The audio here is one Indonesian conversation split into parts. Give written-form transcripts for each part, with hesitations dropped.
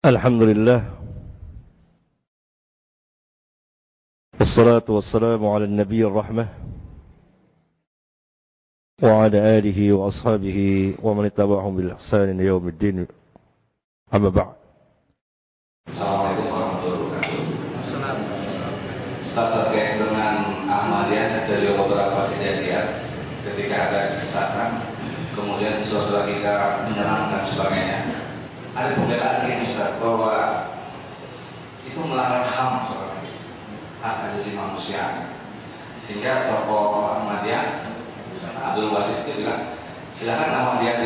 Alhamdulillah, wassalatu wassalamu ala nabiyyir rahmah wa ala alihi wa ashabihi wa man ittaba'ahum bil ihsan ila yaumiddin. Amma ba'd. Assalamualaikum warahmatullahi wabarakatuh. Ustaz, terkait dengan Ahmadiyah, dari beberapa kejadian ketika ada kesesatan, kemudian saudara kita menyerang dan sebagainya, ada pembelaan ini Ustaz, bahwa itu melanggar HAM, hak asasi manusia, sehingga tokoh Ahmadiyah Abdul Wasid itu bilang silakan Ahmadiyah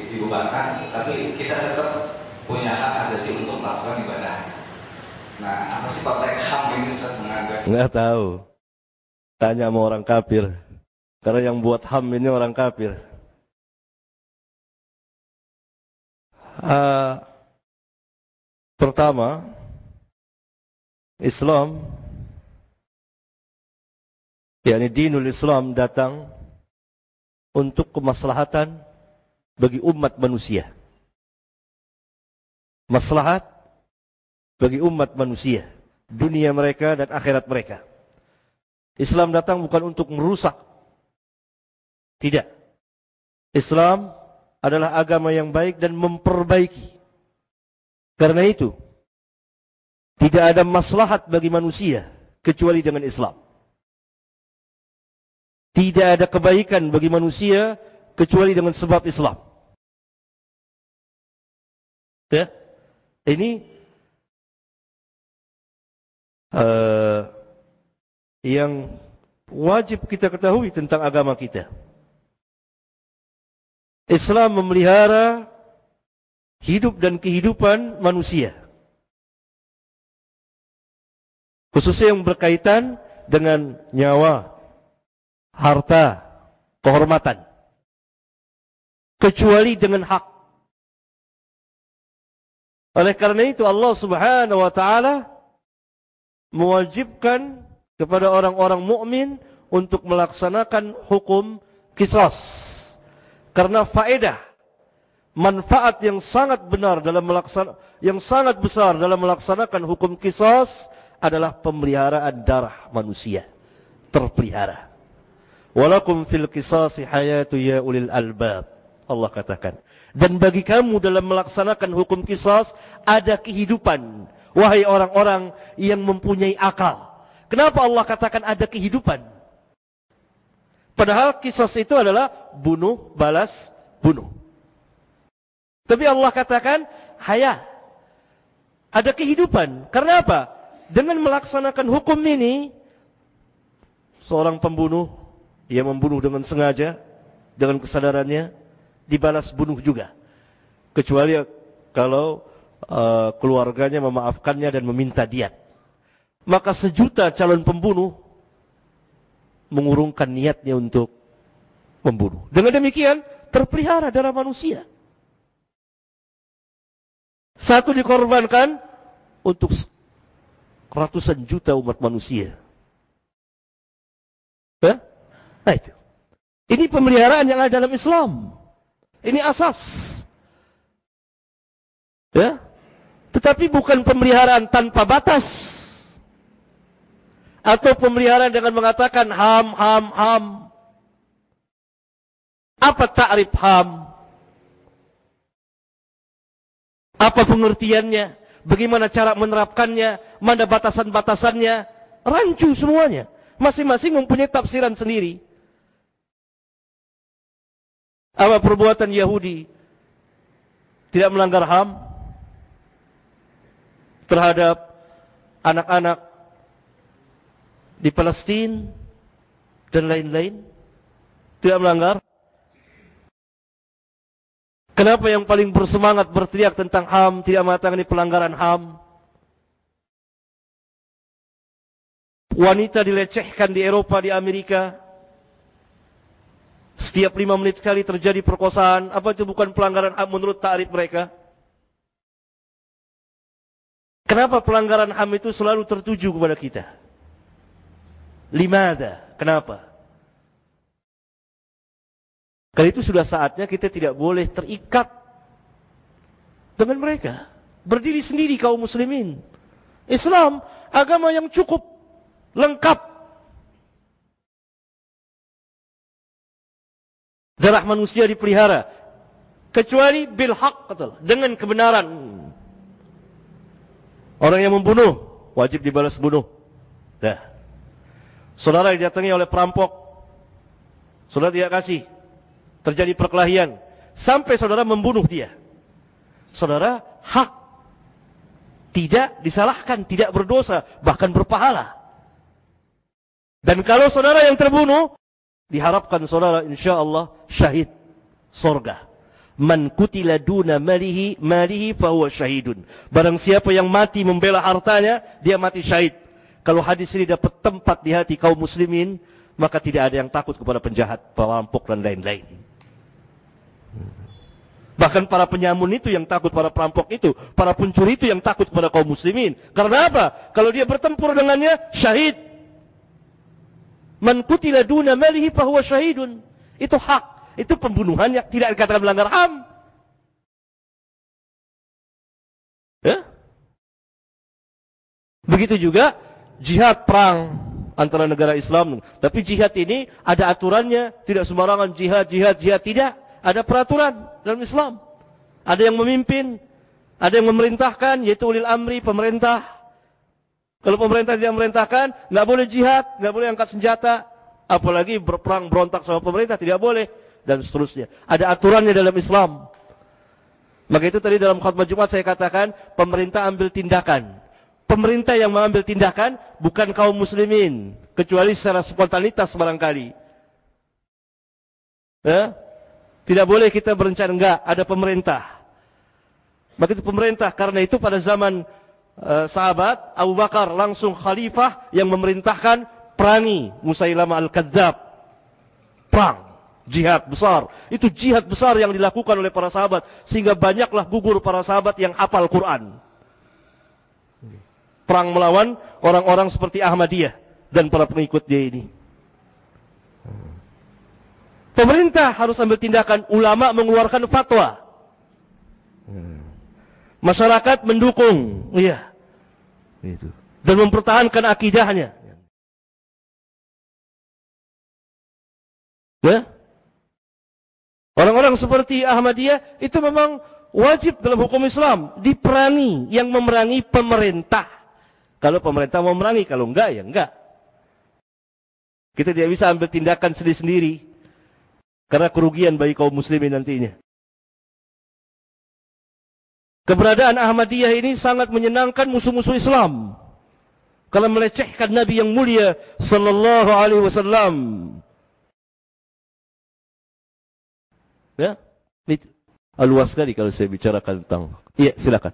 dibubarkan, tapi kita tetap punya hak asasi untuk melakukan ibadah. Nah, apa sih konteks HAM ini Ustaz menganggap? Nggak tahu. Tanya sama orang kafir. Karena yang buat HAM ini orang kafir. Pertama, Islam, yakni dinul Islam, datang untuk kemaslahatan bagi umat manusia. Maslahat bagi umat manusia, dunia mereka dan akhirat mereka. Islam datang bukan untuk merusak. Tidak. Islam adalah agama yang baik dan memperbaiki. Karena itu, tidak ada maslahat bagi manusia kecuali dengan Islam. Tidak ada kebaikan bagi manusia kecuali dengan sebab Islam. Ya? Ini yang wajib kita ketahui tentang agama kita. Islam memelihara hidup dan kehidupan manusia, khususnya yang berkaitan dengan nyawa, harta, kehormatan, kecuali dengan hak. Oleh karena itu Allah Subhanahu wa taala mewajibkan kepada orang-orang mukmin untuk melaksanakan hukum qisas. Karena faedah, manfaat yang sangat benar dalam besar dalam melaksanakan hukum qisas adalah pemeliharaan darah manusia terpelihara. Walakum fil qisasi hayatu ya ulil albab. Allah katakan, dan bagi kamu dalam melaksanakan hukum qisas ada kehidupan, wahai orang-orang yang mempunyai akal. Kenapa Allah katakan ada kehidupan? Padahal qisas itu adalah bunuh, balas, bunuh. Tapi Allah katakan haya, ada kehidupan. Karena apa? Dengan melaksanakan hukum ini, seorang pembunuh, ia membunuh dengan sengaja, dengan kesadarannya, dibalas bunuh juga. Kecuali kalau keluarganya memaafkannya dan meminta diat. Maka sejuta calon pembunuh mengurungkan niatnya untuk membunuh. Dengan demikian terpelihara darah manusia. Satu dikorbankan untuk ratusan juta umat manusia. Nah itu. Ini pemeliharaan yang ada dalam Islam. Ini asas. Ya. Tetapi bukan pemeliharaan tanpa batas. Atau pemeliharaan dengan mengatakan HAM, HAM, HAM. Apa ta'rif HAM? Apa pengertiannya? Bagaimana cara menerapkannya? Mana batasan-batasannya? Rancu semuanya. Masing-masing mempunyai tafsiran sendiri. Apa perbuatan Yahudi tidak melanggar HAM terhadap anak-anak di Palestina dan lain-lain? Tidak melanggar. Kenapa yang paling bersemangat berteriak tentang HAM tidak mengatakan ini pelanggaran HAM? Wanita dilecehkan di Eropa, di Amerika. Setiap 5 menit sekali terjadi perkosaan. Apa itu bukan pelanggaran HAM menurut ta'rif mereka? Kenapa pelanggaran HAM itu selalu tertuju kepada kita? Limada? Kenapa? Karena itu sudah saatnya kita tidak boleh terikat dengan mereka. berdiri sendiri kaum muslimin. Islam agama yang cukup lengkap. Darah manusia dipelihara kecuali bil haq, dengan kebenaran. Orang yang membunuh wajib dibalas bunuh. Dah. Saudara didatangi oleh perampok, saudara tidak kasih, terjadi perkelahian sampai saudara membunuh dia. Saudara hak, tidak disalahkan, tidak berdosa, bahkan berpahala. Dan kalau saudara yang terbunuh, diharapkan saudara insyaallah syahid surga. Man kutila duna malihi fahuwa syahidun. Barang siapa yang mati membela hartanya, dia mati syahid. Kalau hadis ini dapat tempat di hati kaum muslimin, maka tidak ada yang takut kepada penjahat, perampok dan lain-lain. Bahkan para penyamun itu yang takut pada perampok itu, para pencuri itu yang takut kepada kaum muslimin. Karena apa? Kalau dia bertempur dengannya, syahid. Man qutila duna malihi fahuwa syahidun. Itu hak, itu pembunuhan yang tidak dikatakan melanggar HAM. Ya? Begitu juga jihad perang antara negara Islam. Tapi jihad ini ada aturannya, tidak sembarangan jihad tidak. Ada peraturan dalam Islam. Ada yang memimpin, ada yang memerintahkan, yaitu ulil amri, pemerintah. Kalau pemerintah tidak memerintahkan, nggak boleh jihad, nggak boleh angkat senjata, apalagi berperang berontak sama pemerintah, tidak boleh, dan seterusnya. Ada aturannya dalam Islam. Maka itu tadi dalam khutbah Jumat saya katakan, pemerintah ambil tindakan. Pemerintah yang mengambil tindakan bukan kaum muslimin, kecuali secara spontanitas barangkali. Ya? Tidak boleh kita berencana, enggak, ada pemerintah. Maka itu pemerintah, karena itu pada zaman sahabat Abu Bakar langsung khalifah yang memerintahkan perangi Musailama al-Kadzab. Perang, jihad besar. Itu jihad besar yang dilakukan oleh para sahabat, sehingga banyaklah gugur para sahabat yang hafal Quran. Perang melawan orang-orang seperti Ahmadiyah dan para pengikut dia ini. Pemerintah harus ambil tindakan, ulama mengeluarkan fatwa. Masyarakat mendukung, iya. Itu. Dan mempertahankan akidahnya. Ya? Orang-orang seperti Ahmadiyah itu memang wajib dalam hukum Islam diperangi, yang memerangi pemerintah. Kalau pemerintah mau memerangi, kalau enggak ya enggak. Kita tidak bisa ambil tindakan sendiri-sendiri. Karena kerugian bagi kaum muslimin nantinya. Keberadaan Ahmadiyah ini sangat menyenangkan musuh-musuh Islam. Kalau melecehkan Nabi yang mulia sallallahu alaihi wasallam. Ya, itu luas sekali kalau saya bicarakan tentang. Iya, silakan.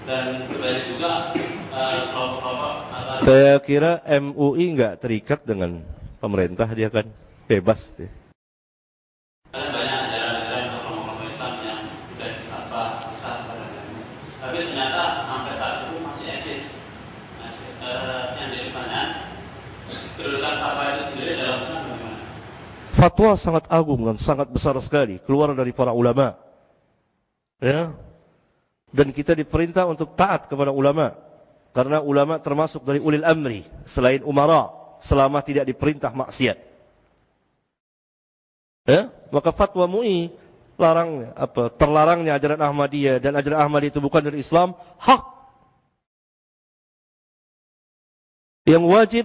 Dan berbalik juga kelompok-kelompok atas. Saya kira MUI nggak terikat dengan pemerintah, dia kan bebas. Banyak ajaran-ajaran kelompok-kelompok Islam yang sudah sesat pada dirinya. Tapi ternyata sampai saat itu masih eksis. Yang jadi pertanyaan, kedudukan fatwa itu sendiri dalam Islam bagaimana? Fatwa sangat agung dan sangat besar sekali, keluar dari para ulama. Ya. Dan kita diperintah untuk taat kepada ulama. Karena ulama termasuk dari ulil amri, selain umara, selama tidak diperintah maksiat. Ya? Maka fatwa MUI terlarangnya ajaran Ahmadiyah, dan ajaran Ahmadiyah itu bukan dari Islam, hak. Yang wajib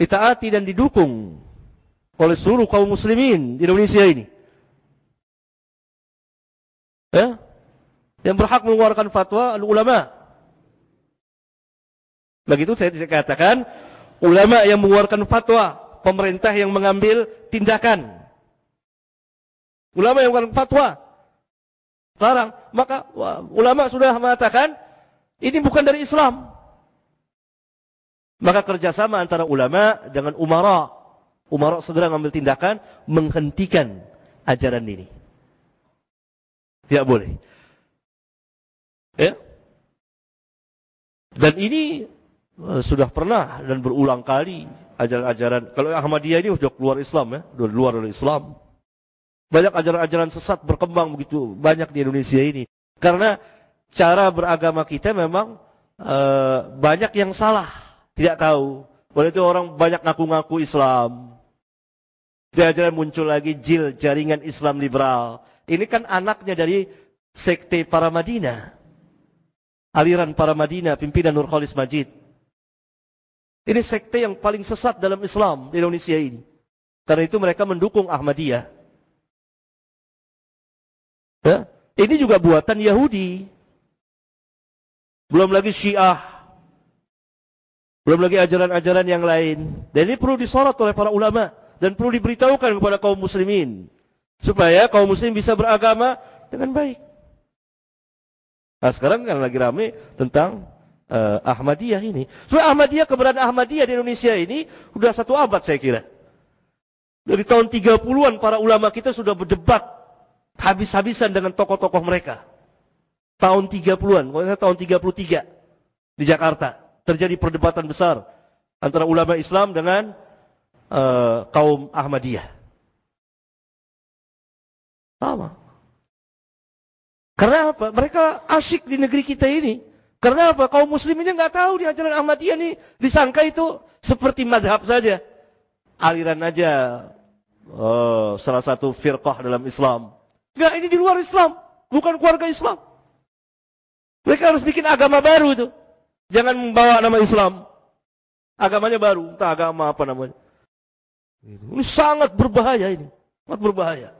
ditaati dan didukung oleh seluruh kaum muslimin di Indonesia ini. Ya? Yang berhak mengeluarkan fatwa ulama. Begitu saya katakan, ulama yang mengeluarkan fatwa, pemerintah yang mengambil tindakan. Ulama yang mengeluarkan fatwa larang, maka ulama sudah mengatakan ini bukan dari Islam. Maka kerjasama antara ulama dengan umara, umara segera mengambil tindakan menghentikan ajaran ini. Tidak boleh. Ya. Dan ini sudah pernah dan berulang kali ajaran-ajaran. Kalau Ahmadiyah ini sudah keluar Islam ya, sudah keluar dari Islam. Banyak ajaran-ajaran sesat berkembang begitu banyak di Indonesia ini. Karena cara beragama kita memang banyak yang salah, tidak tahu. Oleh itu orang banyak ngaku-ngaku Islam. Jalan-jalan muncul lagi JIL, Jaringan Islam Liberal. Ini kan anaknya dari sekte para Madinah. Aliran para Madinah, pimpinan Nurkholis Majid. Ini sekte yang paling sesat dalam Islam di Indonesia ini. Karena itu mereka mendukung Ahmadiyah. Ya? Ini juga buatan Yahudi. Belum lagi Syiah. Belum lagi ajaran-ajaran yang lain. Dan ini perlu disorot oleh para ulama. Dan perlu diberitahukan kepada kaum muslimin. Supaya kaum muslim bisa beragama dengan baik. Nah sekarang kan lagi rame tentang Ahmadiyah ini. Supaya Ahmadiyah, keberadaan Ahmadiyah di Indonesia ini sudah 1 abad saya kira. Dari tahun 30-an para ulama kita sudah berdebat habis-habisan dengan tokoh-tokoh mereka. Tahun 30-an, tahun 33 di Jakarta. Terjadi perdebatan besar antara ulama Islam dengan kaum Ahmadiyah. Sama. Karena apa? Mereka asyik di negeri kita ini. Karena apa? Kaum musliminnya nggak tahu di ajaran Ahmadiyah ini. Disangka itu seperti madhab saja. Aliran aja. Salah satu firqah dalam Islam. Nggak, ini di luar Islam. Bukan keluarga Islam. Mereka harus bikin agama baru itu. Jangan membawa nama Islam. Agamanya baru. Entah agama apa namanya. Ini sangat berbahaya ini. Sangat berbahaya.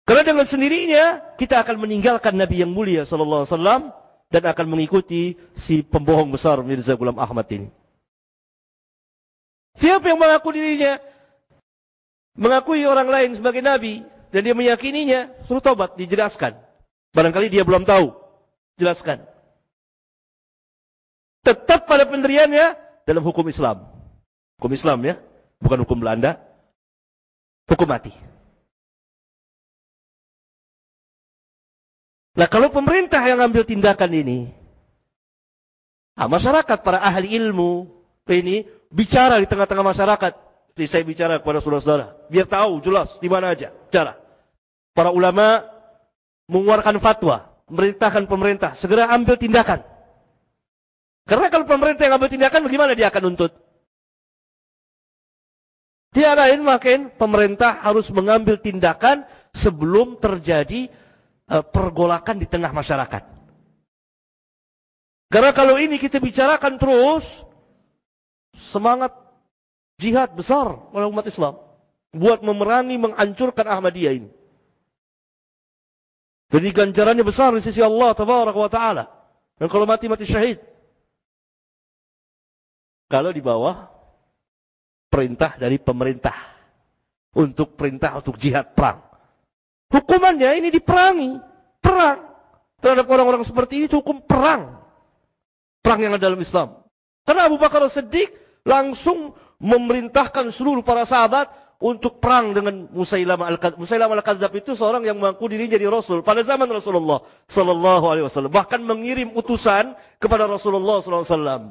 Karena dengan sendirinya kita akan meninggalkan Nabi yang mulia sallallahu alaihi wasallam dan akan mengikuti si pembohong besar Mirza Ghulam Ahmad ini. Siapa yang mengaku dirinya mengakui orang lain sebagai nabi dan dia meyakininya, suruh tobat, dijelaskan. Barangkali dia belum tahu, jelaskan. Tetap pada pendiriannya dalam hukum Islam. Hukum Islam ya, bukan hukum Belanda. Hukum mati. Nah kalau pemerintah yang ambil tindakan ini, masyarakat, para ahli ilmu ini bicara di tengah-tengah masyarakat. Seperti saya bicara kepada saudara-saudara, biar tahu jelas di mana aja cara. Para ulama mengeluarkan fatwa, memerintahkan pemerintah segera ambil tindakan. Karena kalau pemerintah yang ambil tindakan, bagaimana dia akan nuntut? Tidak lain makin pemerintah harus mengambil tindakan sebelum terjadi pergolakan di tengah masyarakat. Karena kalau ini kita bicarakan terus, semangat jihad besar oleh umat Islam buat memerangi, menghancurkan Ahmadiyah ini. Jadi ganjarannya besar di sisi Allah Tabaraka wa Ta'ala. Dan kalau mati syahid. Kalau di bawah perintah dari pemerintah untuk perintah untuk jihad perang. Hukumannya ini diperangi, perang terhadap orang-orang seperti ini, itu hukum perang. Perang yang ada dalam Islam. Karena Abu Bakar As-Siddiq langsung memerintahkan seluruh para sahabat untuk perang dengan Musailamah Al-Kadzdzab. Musailamah Al-Kadzdzab itu seorang yang mengaku dirinya jadi Rasul pada zaman Rasulullah sallallahu alaihi wasallam. Bahkan mengirim utusan kepada Rasulullah sallallahu alaihi wasallam.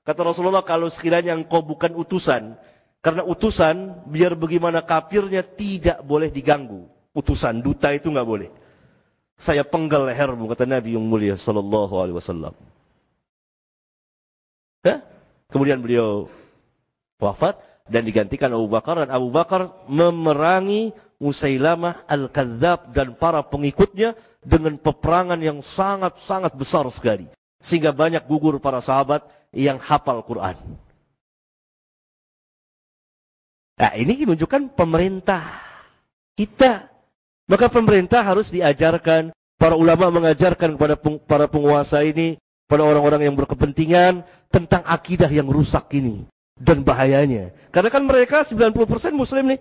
Kata Rasulullah, kalau sekiranya engkau bukan utusan, karena utusan biar bagaimana kafirnya tidak boleh diganggu. Utusan, duta itu nggak boleh. Saya penggal lehermu, kata Nabi yang mulia sallallahu alaihi wasallam. Ya? Kemudian beliau wafat dan digantikan Abu Bakar, dan Abu Bakar memerangi Musailamah Al-Kadzdzab dan para pengikutnya dengan peperangan yang sangat-sangat besar sekali. Sehingga banyak gugur para sahabat yang hafal Quran. Nah, ini menunjukkan pemerintah kita. Maka pemerintah harus diajarkan, para ulama mengajarkan kepada para penguasa ini, pada orang-orang yang berkepentingan tentang akidah yang rusak ini dan bahayanya. Karena kan mereka 90% muslim nih.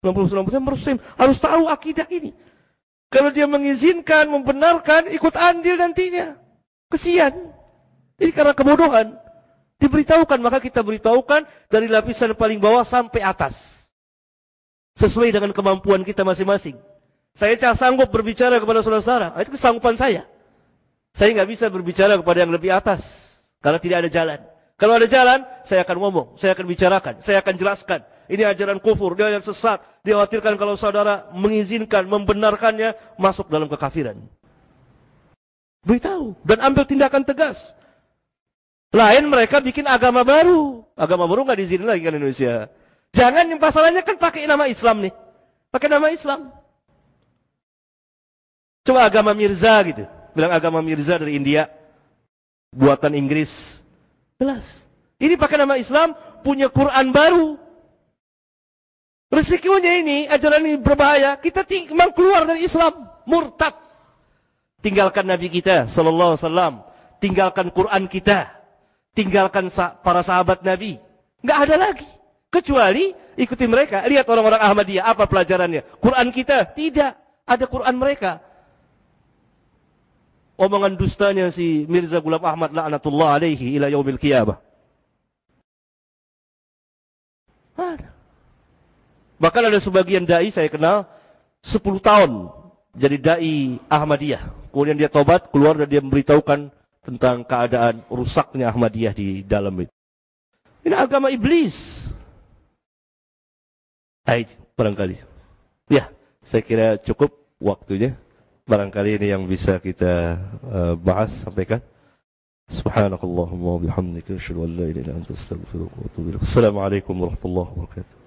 99% muslim, harus tahu akidah ini. Kalau dia mengizinkan, membenarkan, ikut andil nantinya. Kesian. Ini karena kebodohan. Diberitahukan, maka kita beritahukan dari lapisan paling bawah sampai atas. Sesuai dengan kemampuan kita masing-masing. Saya sanggup berbicara kepada saudara-saudara. Itu kesanggupan saya. Saya nggak bisa berbicara kepada yang lebih atas. Karena tidak ada jalan. Kalau ada jalan, saya akan ngomong. Saya akan bicarakan. Saya akan jelaskan. Ini ajaran kufur. Dia yang sesat. Dikhawatirkan kalau saudara mengizinkan, membenarkannya, masuk dalam kekafiran. Beritahu. Dan ambil tindakan tegas. Lain mereka bikin agama baru. Agama baru nggak diizinin lagi kan Indonesia. Jangan yang pasalannya kan pakai nama Islam nih. Pakai nama Islam. Coba agama Mirza gitu. Bilang agama Mirza dari India. Buatan Inggris. Jelas. Ini pakai nama Islam, punya Quran baru. Resikonya ini, ajaran ini berbahaya. Kita memang keluar dari Islam. Murtad. Tinggalkan Nabi kita, sallallahu alaihi wasallam. Tinggalkan Quran kita. Tinggalkan para sahabat Nabi. Nggak ada lagi. Kecuali ikuti mereka. Lihat orang-orang Ahmadiyah, apa pelajarannya? Quran kita? Tidak. Ada Quran mereka. Omongan dustanya si Mirza Ghulam Ahmad la'natullah alaihi ila yaumil qiyamah. Ada. Bahkan ada sebagian dai saya kenal 10 tahun jadi dai Ahmadiyah. Kemudian dia tobat, keluar dan dia memberitahukan tentang keadaan rusaknya Ahmadiyah di dalam itu. Ini agama iblis. Barangkali. Ya, saya kira cukup waktunya. Barangkali ini yang bisa kita bahas, sampaikan. Subhanakallahumma wa bihamdika asyhadu an la ilaha illa anta astaghfiruka wa atubu ilaik. Assalamualaikum warahmatullahi wabarakatuh.